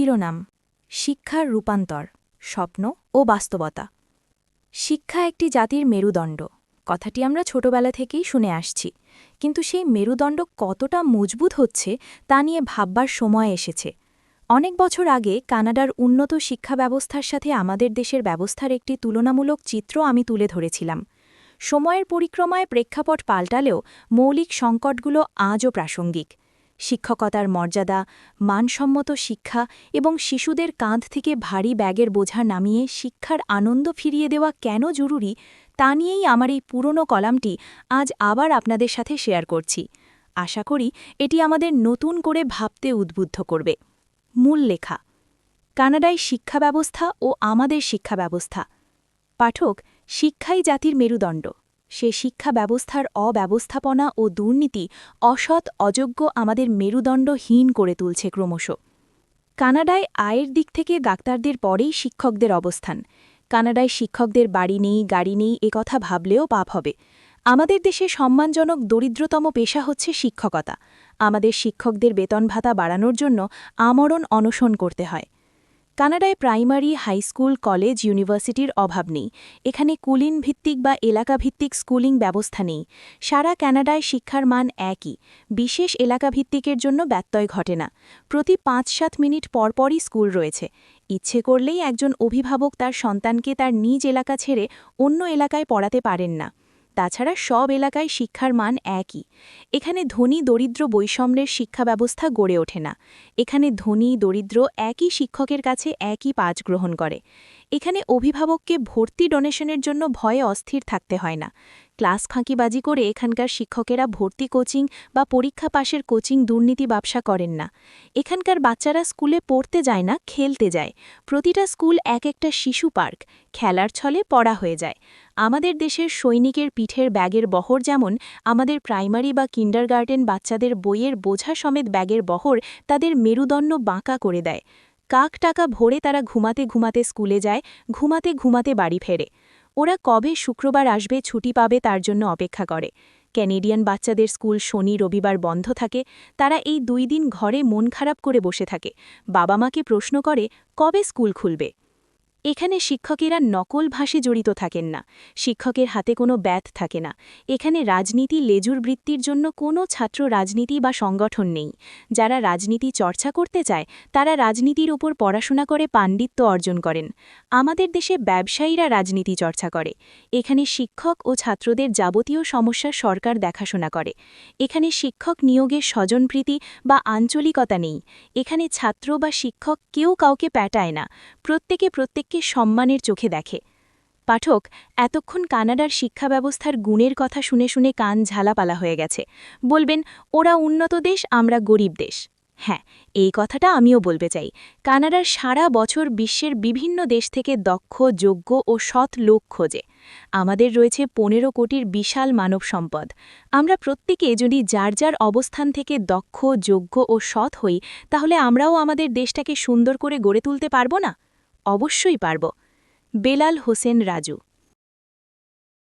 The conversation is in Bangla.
শিরোনাম শিক্ষার রূপান্তর স্বপ্ন ও বাস্তবতা। শিক্ষা একটি জাতির মেরুদণ্ড, কথাটি আমরা ছোটবেলা থেকেই শুনে আসছি, কিন্তু সেই মেরুদণ্ড কতটা মজবুত হচ্ছে তা নিয়ে ভাববার সময় এসেছে। অনেক বছর আগে কানাডার উন্নত শিক্ষা ব্যবস্থার সাথে আমাদের দেশের ব্যবস্থার একটি তুলনামূলক চিত্র আমি তুলে ধরেছিলাম। সময়ের পরিক্রমায় প্রেক্ষাপট পাল্টালেও মৌলিক সংকটগুলো আজও প্রাসঙ্গিক। শিক্ষকতার মর্যাদা, মানসম্মত শিক্ষা এবং শিশুদের কাঁধ থেকে ভারী ব্যাগের বোঝা নামিয়ে শিক্ষার আনন্দ ফিরিয়ে দেওয়া কেন জরুরি তা নিয়েই আমার এই পুরনো কলামটি আজ আবার আপনাদের সাথে শেয়ার করছি। আশা করি এটি আমাদের নতুন করে ভাবতে উদ্বুদ্ধ করবে। মূল লেখা: কানাডায় শিক্ষা ব্যবস্থা ও আমাদের শিক্ষা ব্যবস্থা। পাঠক, শিক্ষাই জাতির মেরুদণ্ড। সে শিক্ষা ব্যবস্থার অব্যবস্থাপনা ও দুর্নীতি অসৎ অযোগ্য আমাদের মেরুদণ্ডহীন করে তুলছে ক্রমশ। কানাডায় আয়ের দিক থেকে ডাক্তারদের পরেই শিক্ষকদের অবস্থান। কানাডায় শিক্ষকদের বাড়ি নেই, গাড়ি নেই, কথা ভাবলেও পাপ হবে। আমাদের দেশে সম্মানজনক দরিদ্রতম পেশা হচ্ছে শিক্ষকতা। আমাদের শিক্ষকদের বেতন ভাতা বাড়ানোর জন্য আমরণ অনশন করতে হয়। কানাডায় প্রাইমারি, হাইস্কুল, কলেজ, ইউনিভার্সিটির অভাব নেই। এখানে কুলিন ভিত্তিক বা এলাকাভিত্তিক স্কুলিং ব্যবস্থা নেই। সারা কানাডায় শিক্ষার মান একই। বিশেষ এলাকাভিত্তিকের জন্য ব্যত্যয় ঘটে না। প্রতি ৫-৭ মিনিট পরপরই স্কুল রয়েছে। ইচ্ছে করলেই একজন অভিভাবক তার সন্তানকে তার নিজ এলাকা ছেড়ে অন্য এলাকায় পড়াতে পারেন না। তাছাড়া সব এলাকায় শিক্ষার মান একই। এখানে ধনী দরিদ্র বৈষম্যের শিক্ষা ব্যবস্থা গড়ে ওঠে না। এখানে ধনী দরিদ্র একই শিক্ষকের কাছে একই পাঠ গ্রহণ করে। এখানে অভিভাবককে ভর্তি ডোনেশনের জন্য ভয়ে অস্থির থাকতে হয় না। ক্লাস ফাঁকিবাজি করে এখানকার শিক্ষকেরা ভর্তি কোচিং বা পরীক্ষা পাশের কোচিং দুর্নীতি ব্যবসা করেন না। এখানকার বাচ্চারা স্কুলে পড়তে যায় না, খেলতে যায়। প্রতিটা স্কুল এক একটা শিশু পার্ক। খেলার ছলে পড়া হয়ে যায়। আমাদের দেশের সৈনিকের পিঠের ব্যাগের বহর যেমন আমাদের প্রাইমারি বা কিন্ডারগার্টেন বাচ্চাদের বইয়ের বোঝা সমেত ব্যাগের বহর তাদের মেরুদণ্ড বাঁকা করে দেয়। কাক টাকা ভরে তারা ঘুমাতে ঘুমাতে স্কুলে যায়, ঘুমাতে ঘুমাতে বাড়ি ফেরে। ওরা কবে শুক্রবার আসবে, ছুটি পাবে তার জন্য অপেক্ষা করে। ক্যানেডিয়ান বাচ্চাদের স্কুল শনি রবিবার বন্ধ থাকে। তারা এই 2 দিন ঘরে মন খারাপ করে বসে থাকে। বাবা মাকে প্রশ্ন করে, কবে স্কুল খুলবে? এখানে শিক্ষকেরা নকল ভাষে জড়িত থাকেন না। শিক্ষকের হাতে কোনো ব্যাথ থাকে না। এখানে রাজনীতি লেজুর বৃত্তির জন্য কোনো ছাত্র রাজনীতি বা সংগঠন নেই। যারা রাজনীতি চর্চা করতে চায় তারা রাজনীতির উপর পড়াশোনা করে পাণ্ডিত্য অর্জন করেন। আমাদের দেশে ব্যবসায়ীরা রাজনীতি চর্চা করে। এখানে শিক্ষক ও ছাত্রদের যাবতীয় সমস্যা সরকার দেখাশোনা করে। এখানে শিক্ষক নিয়োগের স্বজনপ্রীতি বা আঞ্চলিকতা নেই। এখানে ছাত্র বা শিক্ষক কেউ কাউকে প্যাটায় না। প্রত্যেককে সম্মানের চোখে দেখে। পাঠক, এতক্ষণ কানাডার শিক্ষা ব্যবস্থার গুণের কথা শুনে শুনে কান ঝালাপালা হয়ে গেছে। বলবেন, ওরা উন্নত দেশ, আমরা গরিব দেশ। হ্যাঁ, এই কথাটা আমিও বলতে চাই। কানাডার সারা বছর বিশ্বের বিভিন্ন দেশ থেকে দক্ষ, যোগ্য ও সৎ লোক খোঁজে। আমাদের রয়েছে 15 কোটির বিশাল মানব সম্পদ। আমরা প্রত্যেকে যদি যার যার অবস্থান থেকে দক্ষ, যোগ্য ও সৎ হই, তাহলে আমরাও আমাদের দেশটাকে সুন্দর করে গড়ে তুলতে পারব না? অবশ্যই পারব। বেলাল হোসেন রাজু।